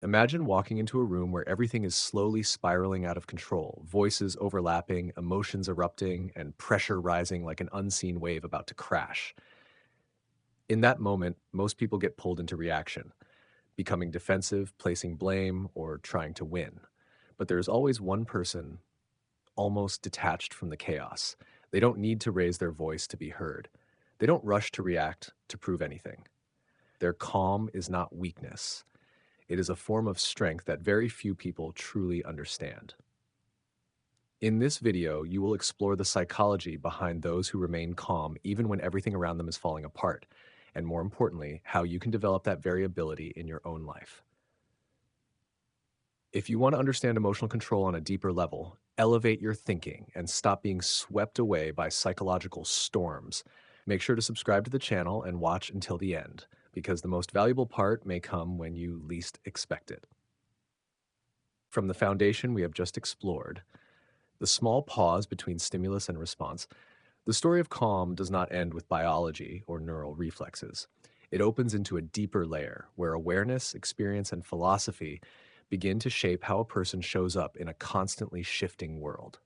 Imagine walking into a room where everything is slowly spiraling out of control, voices overlapping, emotions erupting, and pressure rising like an unseen wave about to crash. In that moment, most people get pulled into reaction, becoming defensive, placing blame, or trying to win. But there's always one person almost detached from the chaos. They don't need to raise their voice to be heard. They don't rush to react to prove anything. Their calm is not weakness. It is a form of strength that very few people truly understand. In this video, you will explore the psychology behind those who remain calm even when everything around them is falling apart, and more importantly, how you can develop that very ability in your own life. If you want to understand emotional control on a deeper level, elevate your thinking and stop being swept away by psychological storms, make sure to subscribe to the channel and watch until the end, because the most valuable part may come when you least expect it. From the foundation we have just explored, the small pause between stimulus and response, the story of calm does not end with biology or neural reflexes. It opens into a deeper layer where awareness, experience, and philosophy begin to shape how a person shows up in a constantly shifting world.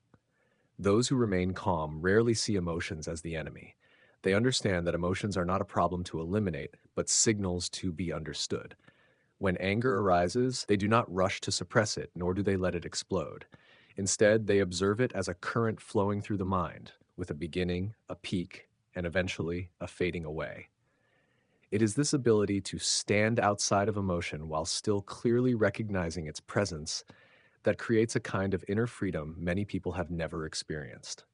Those who remain calm rarely see emotions as the enemy. They understand that emotions are not a problem to eliminate, but signals to be understood. When anger arises, they do not rush to suppress it, nor do they let it explode. Instead, they observe it as a current flowing through the mind, with a beginning, a peak, and eventually a fading away. It is this ability to stand outside of emotion while still clearly recognizing its presence that creates a kind of inner freedom many people have never experienced.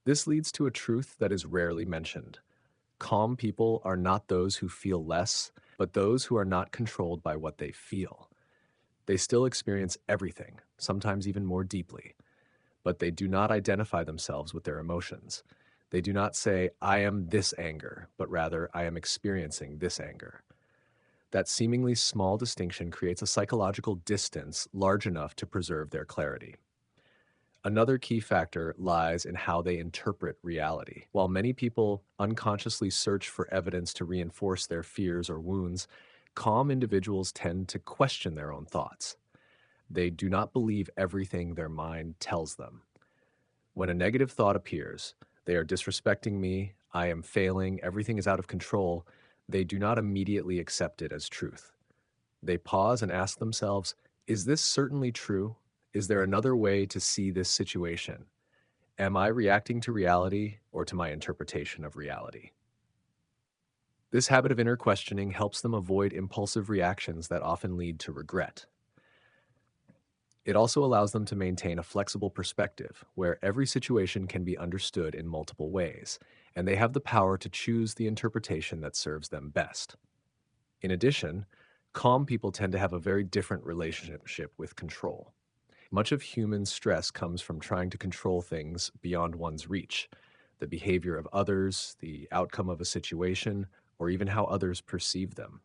This leads to a truth that is rarely mentioned. Calm people are not those who feel less, but those who are not controlled by what they feel. They still experience everything, sometimes even more deeply, but they do not identify themselves with their emotions. They do not say, I am this anger, but rather, I am experiencing this anger. That seemingly small distinction creates a psychological distance large enough to preserve their clarity. Another key factor lies in how they interpret reality. While many people unconsciously search for evidence to reinforce their fears or wounds, calm individuals tend to question their own thoughts. They do not believe everything their mind tells them. When a negative thought appears, they are disrespecting me, I am failing, everything is out of control, they do not immediately accept it as truth. They pause and ask themselves, is this certainly true? Is there another way to see this situation? Am I reacting to reality or to my interpretation of reality? This habit of inner questioning helps them avoid impulsive reactions that often lead to regret. It also allows them to maintain a flexible perspective where every situation can be understood in multiple ways, and they have the power to choose the interpretation that serves them best. In addition, calm people tend to have a very different relationship with control. Much of human stress comes from trying to control things beyond one's reach, the behavior of others, the outcome of a situation, or even how others perceive them.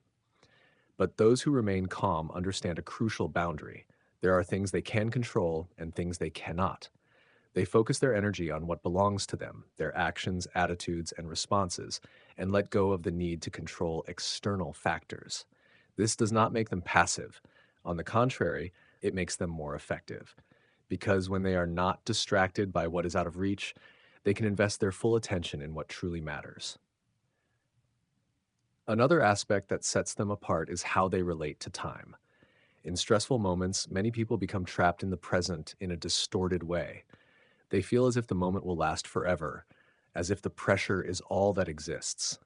But those who remain calm understand a crucial boundary. There are things they can control and things they cannot. They focus their energy on what belongs to them, their actions, attitudes, and responses, and let go of the need to control external factors. This does not make them passive. On the contrary, it makes them more effective. Because when they are not distracted by what is out of reach, they can invest their full attention in what truly matters. Another aspect that sets them apart is how they relate to time. In stressful moments, many people become trapped in the present in a distorted way. They feel as if the moment will last forever, as if the pressure is all that exists.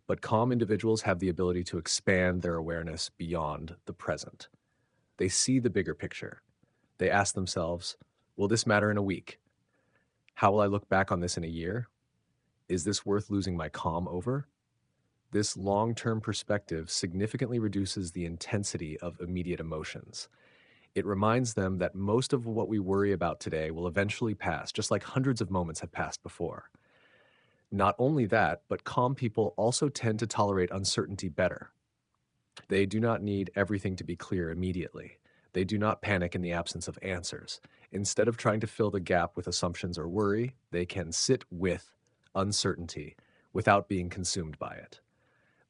But calm individuals have the ability to expand their awareness beyond the present. They see the bigger picture. They ask themselves, will this matter in a week? How will I look back on this in a year? Is this worth losing my calm over? This long-term perspective significantly reduces the intensity of immediate emotions. It reminds them that most of what we worry about today will eventually pass, just like hundreds of moments have passed before. Not only that, but calm people also tend to tolerate uncertainty better. They do not need everything to be clear immediately. They do not panic in the absence of answers. Instead of trying to fill the gap with assumptions or worry, they can sit with uncertainty without being consumed by it.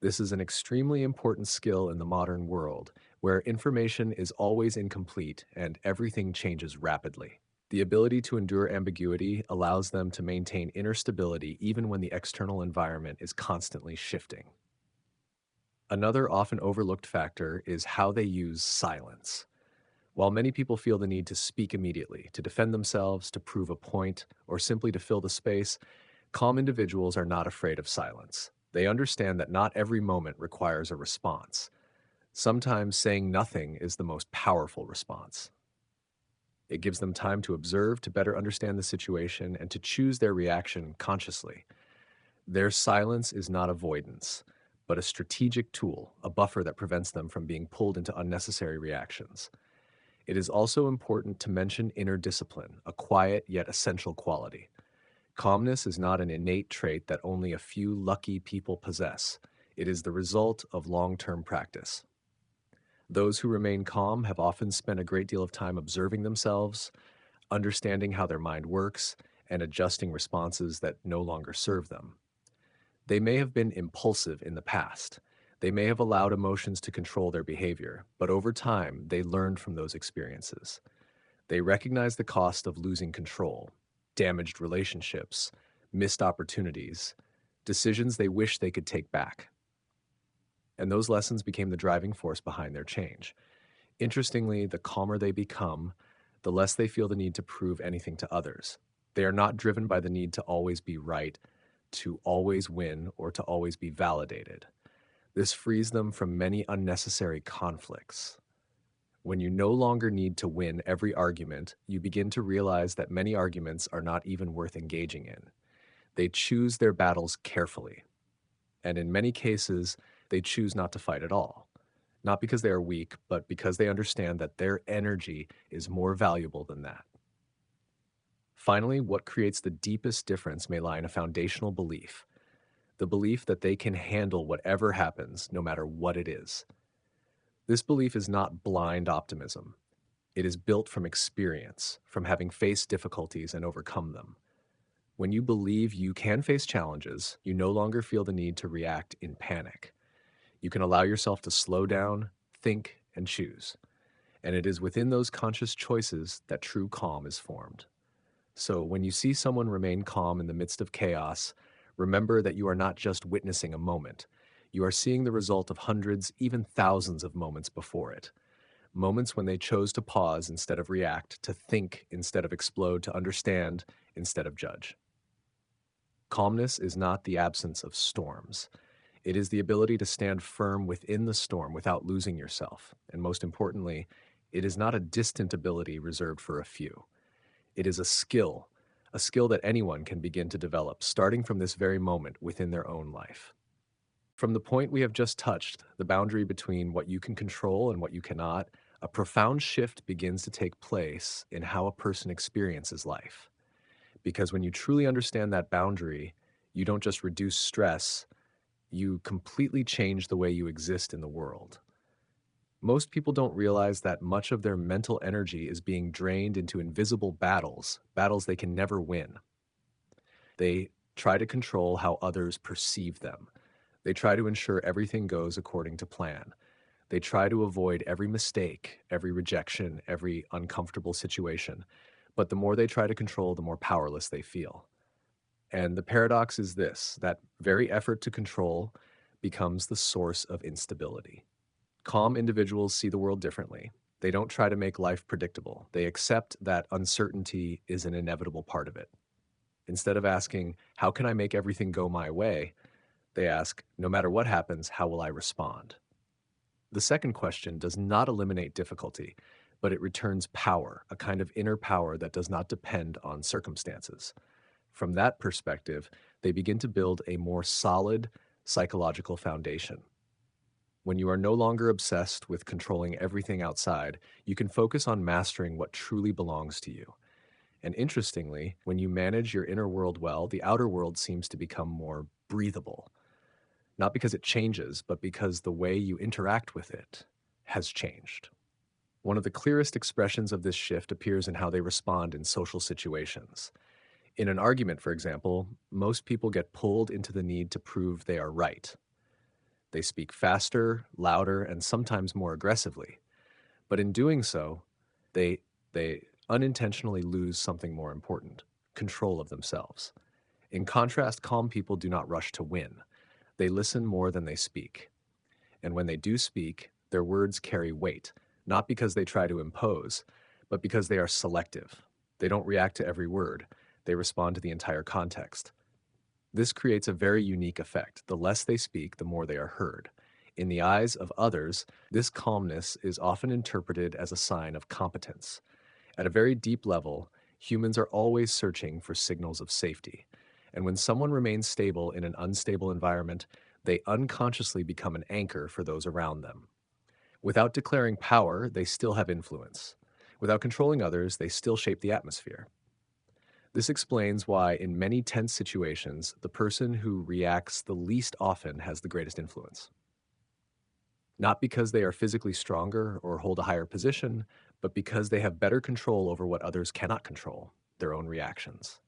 This is an extremely important skill in the modern world, where information is always incomplete and everything changes rapidly. The ability to endure ambiguity allows them to maintain inner stability even when the external environment is constantly shifting. Another often overlooked factor is how they use silence. While many people feel the need to speak immediately, to defend themselves, to prove a point, or simply to fill the space, calm individuals are not afraid of silence. They understand that not every moment requires a response. Sometimes saying nothing is the most powerful response. It gives them time to observe, to better understand the situation, and to choose their reaction consciously. Their silence is not avoidance, but a strategic tool, a buffer that prevents them from being pulled into unnecessary reactions. It is also important to mention inner discipline, a quiet yet essential quality. Calmness is not an innate trait that only a few lucky people possess. It is the result of long-term practice. Those who remain calm have often spent a great deal of time observing themselves, understanding how their mind works, and adjusting responses that no longer serve them. They may have been impulsive in the past. They may have allowed emotions to control their behavior, but over time, they learned from those experiences. They recognize the cost of losing control, damaged relationships, missed opportunities, decisions they wish they could take back. And those lessons became the driving force behind their change. Interestingly, the calmer they become, the less they feel the need to prove anything to others. They are not driven by the need to always be right, to always win, or to always be validated. This frees them from many unnecessary conflicts. When you no longer need to win every argument, you begin to realize that many arguments are not even worth engaging in. They choose their battles carefully, and in many cases, they choose not to fight at all. Not because they are weak, but because they understand that their energy is more valuable than that. Finally, what creates the deepest difference may lie in a foundational belief, the belief that they can handle whatever happens, no matter what it is. This belief is not blind optimism. It is built from experience, from having faced difficulties and overcome them. When you believe you can face challenges, you no longer feel the need to react in panic. You can allow yourself to slow down, think, and choose. And it is within those conscious choices that true calm is formed. So when you see someone remain calm in the midst of chaos, remember that you are not just witnessing a moment. You are seeing the result of hundreds, even thousands of moments before it. Moments when they chose to pause instead of react, to think instead of explode, to understand instead of judge. Calmness is not the absence of storms. It is the ability to stand firm within the storm without losing yourself. And most importantly, it is not a distant ability reserved for a few. It is a skill that anyone can begin to develop, starting from this very moment within their own life. From the point we have just touched, the boundary between what you can control and what you cannot, a profound shift begins to take place in how a person experiences life. Because when you truly understand that boundary, you don't just reduce stress, you completely change the way you exist in the world. Most people don't realize that much of their mental energy is being drained into invisible battles, battles they can never win. They try to control how others perceive them. They try to ensure everything goes according to plan. They try to avoid every mistake, every rejection, every uncomfortable situation. But the more they try to control, the more powerless they feel. And the paradox is this, that very effort to control becomes the source of instability. Calm individuals see the world differently. They don't try to make life predictable. They accept that uncertainty is an inevitable part of it. Instead of asking, how can I make everything go my way? They ask, no matter what happens, how will I respond? The second question does not eliminate difficulty, but it returns power, a kind of inner power that does not depend on circumstances. From that perspective, they begin to build a more solid psychological foundation. When you are no longer obsessed with controlling everything outside, you can focus on mastering what truly belongs to you. And interestingly, when you manage your inner world well, the outer world seems to become more breathable. Not because it changes, but because the way you interact with it has changed. One of the clearest expressions of this shift appears in how they respond in social situations. In an argument, for example, most people get pulled into the need to prove they are right. They speak faster, louder, and sometimes more aggressively. But in doing so, they, they unintentionally lose something more important: control of themselves. In contrast, calm people do not rush to win. They listen more than they speak. And when they do speak, their words carry weight, not because they try to impose, but because they are selective. They don't react to every word, they respond to the entire context. This creates a very unique effect. The less they speak, the more they are heard. In the eyes of others, this calmness is often interpreted as a sign of competence. At a very deep level, humans are always searching for signals of safety. And when someone remains stable in an unstable environment, they unconsciously become an anchor for those around them. Without declaring power, they still have influence. Without controlling others, they still shape the atmosphere. This explains why, in many tense situations, the person who reacts the least often has the greatest influence. Not because they are physically stronger or hold a higher position, but because they have better control over what others cannot control, their own reactions.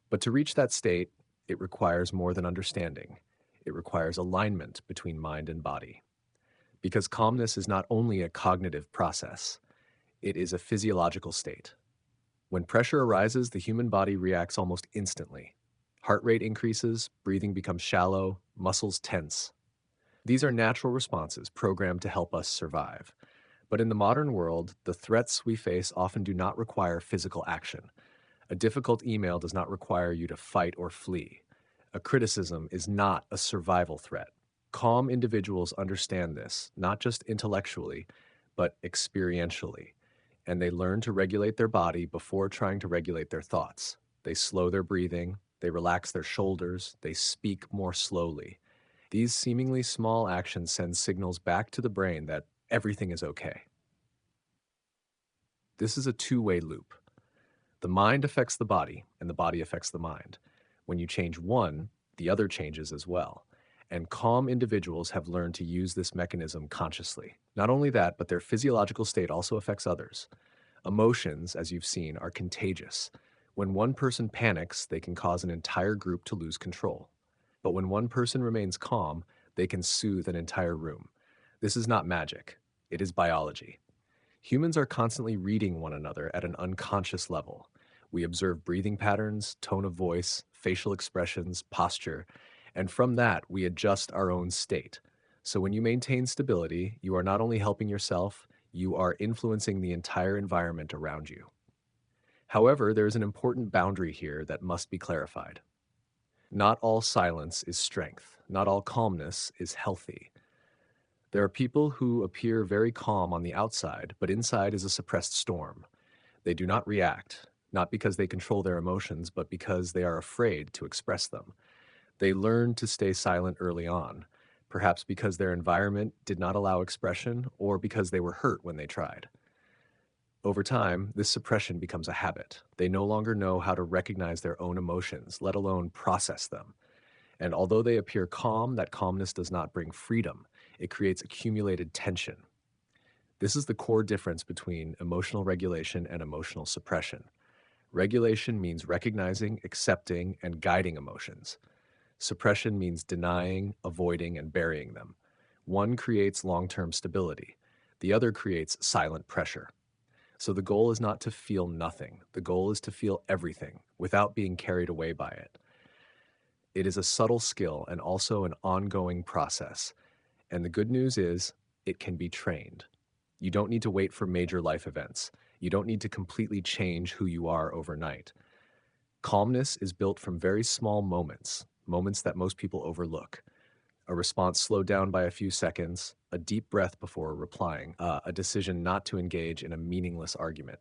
But to reach that state, it requires more than understanding. It requires alignment between mind and body. Because calmness is not only a cognitive process, it is a physiological state. When pressure arises, the human body reacts almost instantly. Heart rate increases, breathing becomes shallow, muscles tense. These are natural responses programmed to help us survive. But in the modern world, the threats we face often do not require physical action. A difficult email does not require you to fight or flee. A criticism is not a survival threat. Calm individuals understand this, not just intellectually, but experientially. And they learn to regulate their body before trying to regulate their thoughts. They slow their breathing, they relax their shoulders, they speak more slowly. These seemingly small actions send signals back to the brain that everything is okay. This is a two-way loop. The mind affects the body, and the body affects the mind. When you change one, the other changes as well. And calm individuals have learned to use this mechanism consciously. Not only that, but their physiological state also affects others. Emotions, as you've seen, are contagious. When one person panics, they can cause an entire group to lose control. But when one person remains calm, they can soothe an entire room. This is not magic, it is biology. Humans are constantly reading one another at an unconscious level. We observe breathing patterns, tone of voice, facial expressions, posture, and from that, we adjust our own state. So when you maintain stability, you are not only helping yourself, you are influencing the entire environment around you. However, there is an important boundary here that must be clarified. Not all silence is strength. Not all calmness is healthy. There are people who appear very calm on the outside, but inside is a suppressed storm. They do not react, not because they control their emotions, but because they are afraid to express them. They learn to stay silent early on, perhaps because their environment did not allow expression or because they were hurt when they tried. Over time, this suppression becomes a habit. They no longer know how to recognize their own emotions, let alone process them. And although they appear calm, that calmness does not bring freedom. It creates accumulated tension. This is the core difference between emotional regulation and emotional suppression. Regulation means recognizing, accepting, and guiding emotions. Suppression means denying, avoiding, and burying them. One creates long-term stability. The other creates silent pressure. So the goal is not to feel nothing. The goal is to feel everything without being carried away by it. It is a subtle skill and also an ongoing process. And the good news is, it can be trained. You don't need to wait for major life events. You don't need to completely change who you are overnight. Calmness is built from very small moments, moments that most people overlook. A response slowed down by a few seconds, a deep breath before replying, a decision not to engage in a meaningless argument.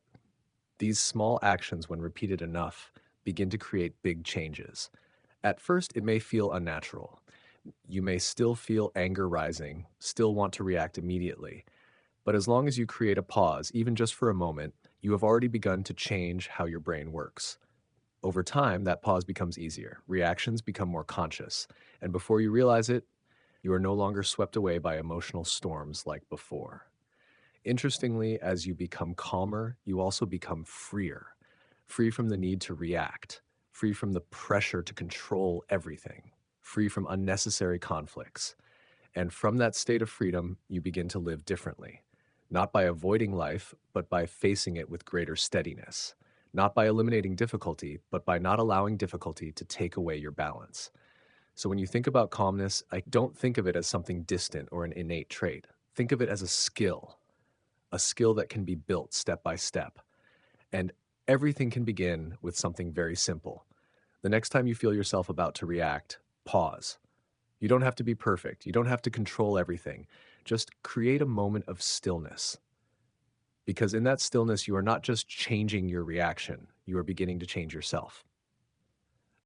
These small actions, when repeated enough, begin to create big changes. At first, it may feel unnatural. You may still feel anger rising, still want to react immediately. But as long as you create a pause, even just for a moment, you have already begun to change how your brain works. Over time, that pause becomes easier. Reactions become more conscious. And before you realize it, you are no longer swept away by emotional storms like before. Interestingly, as you become calmer, you also become freer. Free from the need to react, free from the pressure to control everything, free from unnecessary conflicts. And from that state of freedom, you begin to live differently, not by avoiding life, but by facing it with greater steadiness, not by eliminating difficulty, but by not allowing difficulty to take away your balance. So when you think about calmness, I don't think of it as something distant or an innate trait. Think of it as a skill that can be built step by step. And everything can begin with something very simple. The next time you feel yourself about to react, pause. You don't have to be perfect. You don't have to control everything. Just create a moment of stillness. Because in that stillness, you are not just changing your reaction, you are beginning to change yourself.